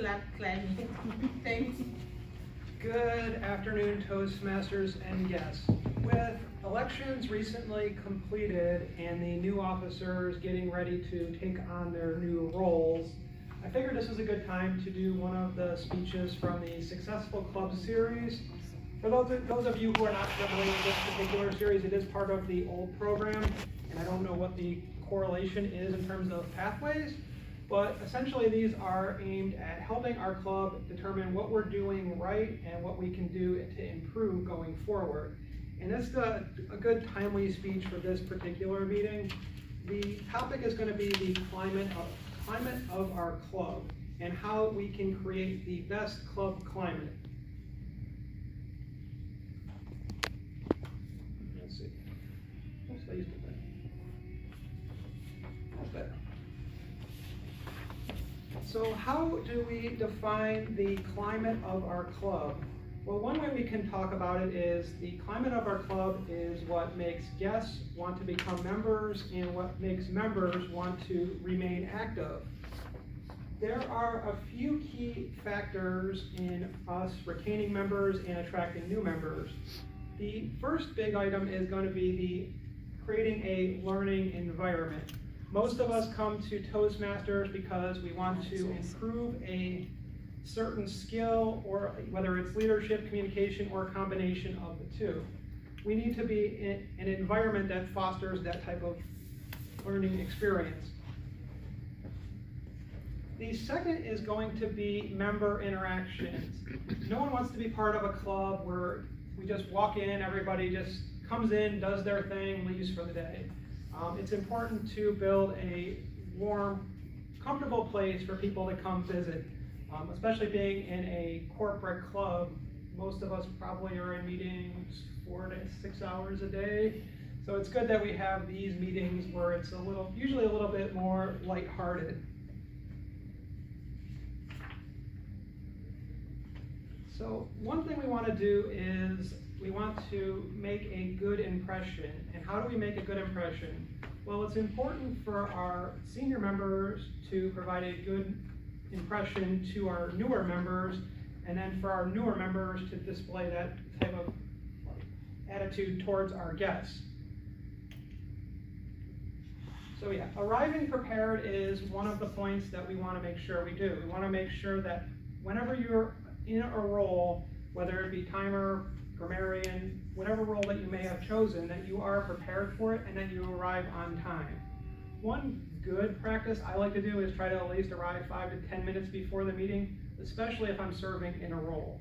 Thanks. Good afternoon, Toastmasters and guests. With elections recently completed and the new officers getting ready to take on their new roles, I figured this was a good time to do one of the speeches from the Successful Club series. For those of you who are not familiar with this particular series, it is part of the old program, and I don't know what the correlation is in terms of pathways. But essentially these are aimed at helping our club determine what we're doing right and what we can do to improve going forward. And this is a good timely speech for this particular meeting. The topic is going to be the climate of our club and how we can create the best club climate. Let's see. Oops, I used it there. That's better. So how do we define the climate of our club? Well, one way we can talk about it is the climate of our club is what makes guests want to become members and what makes members want to remain active. There are a few key factors in us retaining members and attracting new members. The first big item is going to be creating a learning environment. Most of us come to Toastmasters because we want to improve a certain skill, or whether it's leadership, communication, or a combination of the two. We need to be in an environment that fosters that type of learning experience. The second is going to be member interactions. No one wants to be part of a club where we just walk in, everybody just comes in, does their thing, leaves for the day. It's important to build a warm, comfortable place for people to come visit, especially being in a corporate club. Most of us probably are in meetings 4 to 6 hours a day. So it's good that we have these meetings where it's usually a little bit more lighthearted. So one thing we want to do is we want to make a good impression. And how do we make a good impression? Well, it's important for our senior members to provide a good impression to our newer members, and then for our newer members to display that type of attitude towards our guests. So yeah, arriving prepared is one of the points that we want to make sure we do. We want to make sure that whenever you're in a role, whether it be timer, grammarian, whatever role that you may have chosen, that you are prepared for it and that you arrive on time. One good practice I like to do is try to at least arrive 5 to 10 minutes before the meeting, especially if I'm serving in a role.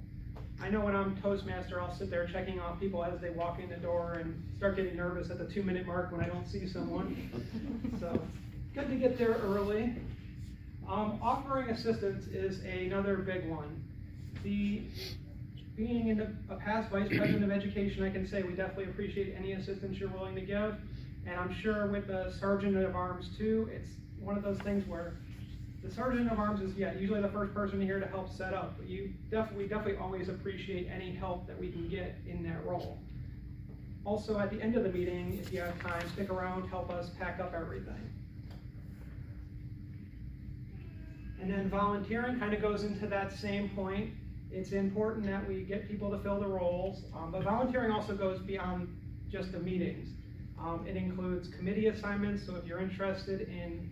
I know when I'm Toastmaster, I'll sit there checking off people as they walk in the door and start getting nervous at the 2-minute mark when I don't see someone. So, good to get there early. Offering assistance is another big one. Being a past vice president of education, I can say we definitely appreciate any assistance you're willing to give. And I'm sure with the sergeant of arms too, it's one of those things where the sergeant of arms is usually the first person here to help set up. But we definitely always appreciate any help that we can get in that role. Also, at the end of the meeting, if you have time, stick around, help us pack up everything. And then volunteering kind of goes into that same point. It's important that we get people to fill the roles, but volunteering also goes beyond just the meetings. It includes committee assignments, so if you're interested in,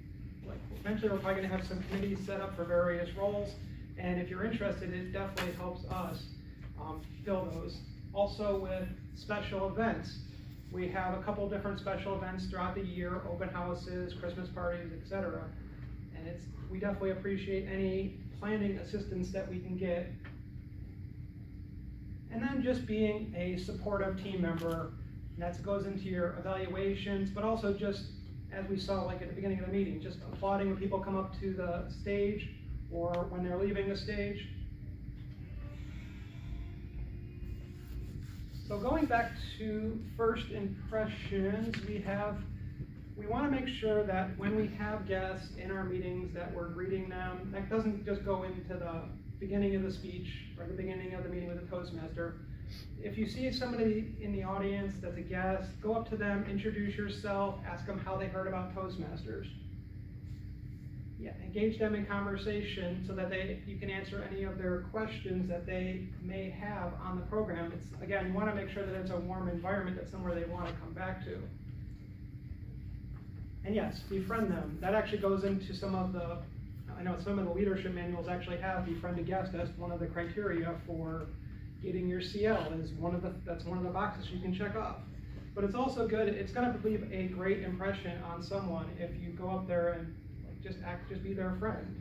eventually we're probably going to have some committees set up for various roles, and if you're interested, it definitely helps us fill those. Also with special events, we have a couple different special events throughout the year, open houses, Christmas parties, etc. And we definitely appreciate any planning assistance that we can get. And then just being a supportive team member, and that goes into your evaluations, but also just, as we saw at the beginning of the meeting, just applauding when people come up to the stage or when they're leaving the stage. So going back to first impressions, we want to make sure that when we have guests in our meetings that we're greeting them. That doesn't just go into the beginning of the speech or the beginning of the meeting with the Toastmaster. If you see somebody in the audience that's a guest, go up to them, introduce yourself, ask them how they heard about Toastmasters. engage them in conversation so that you can answer any of their questions that they may have on the program. Again, you want to make sure that it's a warm environment, that's somewhere they want to come back to. And yes, befriend them. That actually goes into some of the leadership manuals actually have befriend a guest. That's one of the criteria for getting your CL, that's one of the boxes you can check off. But it's also good, it's gonna leave a great impression on someone if you go up there and just be their friend.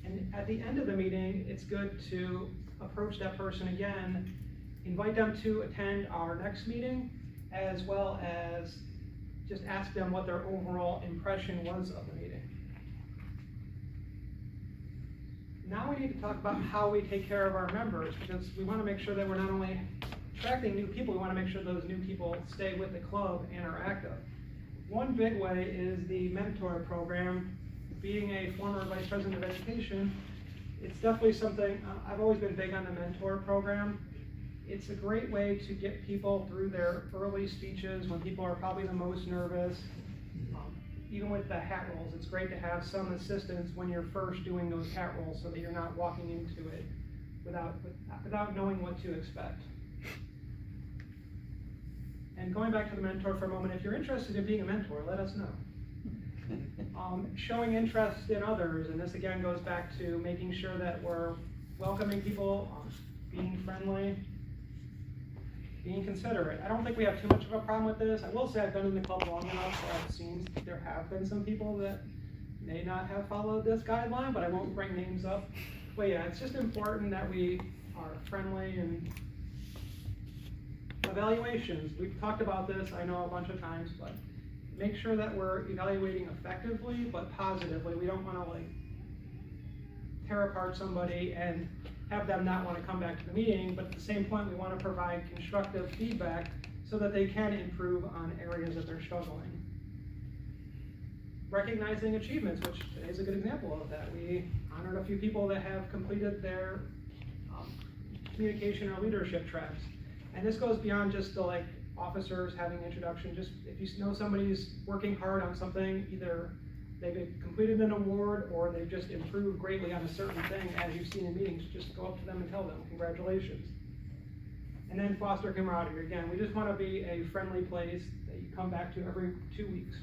And at the end of the meeting, it's good to approach that person again, invite them to attend our next meeting, as well as just ask them what their overall impression was of the meeting. Now we need to talk about how we take care of our members, because we want to make sure that we're not only attracting new people, we want to make sure those new people stay with the club and are active. One big way is the mentor program. Being a former vice president of education, it's definitely something, I've always been big on the mentor program. It's a great way to get people through their early speeches when people are probably the most nervous. Even with the hat rolls, it's great to have some assistance when you're first doing those hat rolls so that you're not walking into it without knowing what to expect. And going back to the mentor for a moment, if you're interested in being a mentor, let us know. Showing interest in others, and this again goes back to making sure that we're welcoming people, being friendly, being considerate. I don't think we have too much of a problem with this. I will say I've been in the club long enough, so I've seen there have been some people that may not have followed this guideline, but I won't bring names up. But yeah, it's just important that we are friendly. And evaluations, we've talked about this, I know, a bunch of times, but make sure that we're evaluating effectively but positively. We don't want to tear apart somebody and have them not want to come back to the meeting, but at the same point we want to provide constructive feedback so that they can improve on areas that they're struggling. Recognizing achievements, which today is a good example of that. We honored a few people that have completed their communication or leadership tracks. And this goes beyond just the officers having introduction. Just if you know somebody's working hard on something, either they've completed an award or they've just improved greatly on a certain thing, as you've seen in meetings, just go up to them and tell them, congratulations. And then foster camaraderie. Again, we just want to be a friendly place that you come back to every 2 weeks.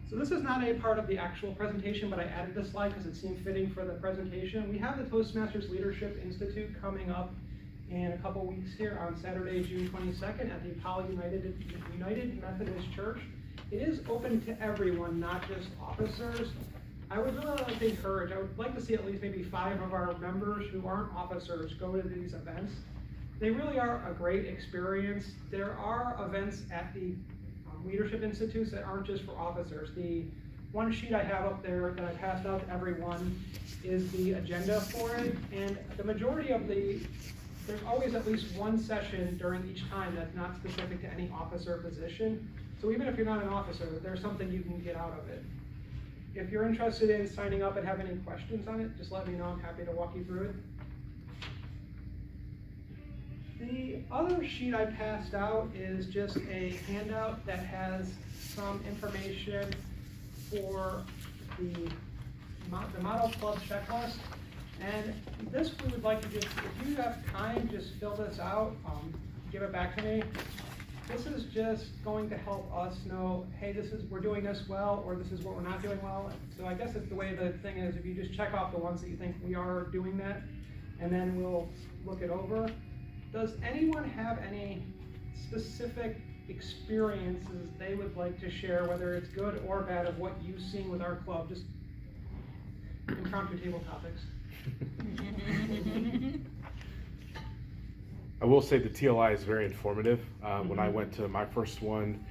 So this is not a part of the actual presentation, but I added this slide because it seemed fitting for the presentation. We have the Toastmasters Leadership Institute coming up in a couple weeks here on Saturday, June 22nd at the Apollo United Methodist Church. It is open to everyone, not just officers. I would really like to encourage, I would like to see at least maybe 5 of our members who aren't officers go to these events. They really are a great experience. There are events at the Leadership Institutes that aren't just for officers. The one sheet I have up there that I passed out to everyone is the agenda for it, and the majority of there's always at least one session during each time that's not specific to any officer position. So even if you're not an officer, there's something you can get out of it. If you're interested in signing up and have any questions on it, just let me know. I'm happy to walk you through it. The other sheet I passed out is just a handout that has some information for the Model Club checklist. And this we would like to just, if you have time, just fill this out, give it back to me. This is just going to help us know, hey, we're doing this well, or this is what we're not doing well. So I guess it's the way the thing is, if you just check off the ones that you think we are doing that, and then we'll look it over. Does anyone have any specific experiences they would like to share, whether it's good or bad, of what you've seen with our club? Just impromptu table topics. I will say the TLI is very informative. When I went to my first one,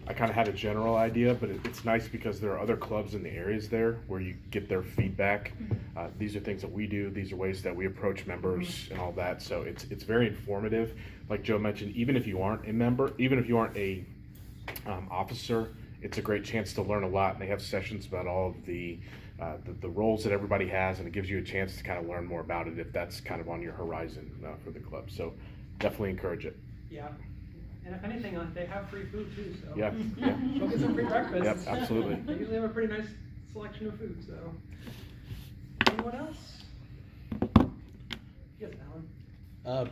I kind of had a general idea, but it's nice because there are other clubs in the areas there where you get their feedback. These are things that we do. These are ways that we approach members and all that. So it's very informative. Like Joe mentioned, even if you aren't a member, even if you aren't a officer, it's a great chance to learn a lot. And they have sessions about all of the roles that everybody has, and it gives you a chance to kind of learn more about it if that's kind of on your horizon for the club. So definitely encourage it. Yeah. And if anything, they have free food too, so. Yeah, yeah. Go get some free breakfast. Yep, absolutely. They usually have a pretty nice selection of food, so. Anyone else? Yes, Alan?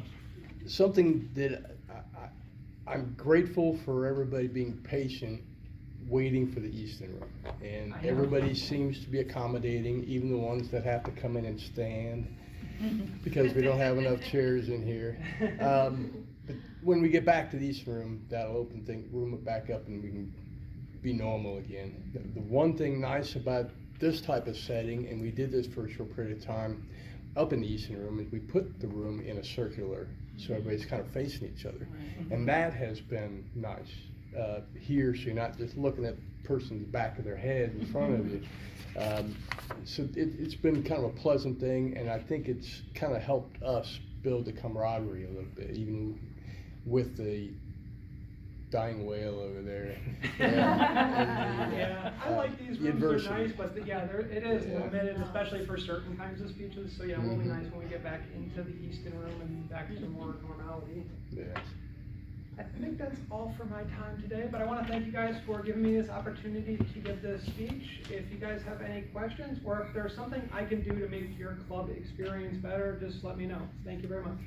Something that I'm grateful for everybody being patient, waiting for the Easton Room. And I know. everybody seems to be accommodating, even the ones that have to come in and stand, because we don't have enough chairs in here. But when we get back to the Easton Room, that'll open room back up and we can be normal again. The one thing nice about this type of setting, and we did this for a short period of time up in the Easton Room, is we put the room in a circular, so everybody's kind of facing each other. And that has been nice. Here, so you're not just looking at the person's back of their head in front of you. So it's been kind of a pleasant thing, and I think it's kind of helped us build the camaraderie a little bit, even with the dying whale over there. Yeah, I like these the rooms, they're adversity. nice, but yeah, it is Yeah. limited, especially for certain kinds of speeches, so yeah, it will be Mhm. nice when we get back into the Easton Room and back to more normality. Yes. I think that's all for my time today, but I want to thank you guys for giving me this opportunity to give this speech. If you guys have any questions, or if there's something I can do to make your club experience better, just let me know. Thank you very much.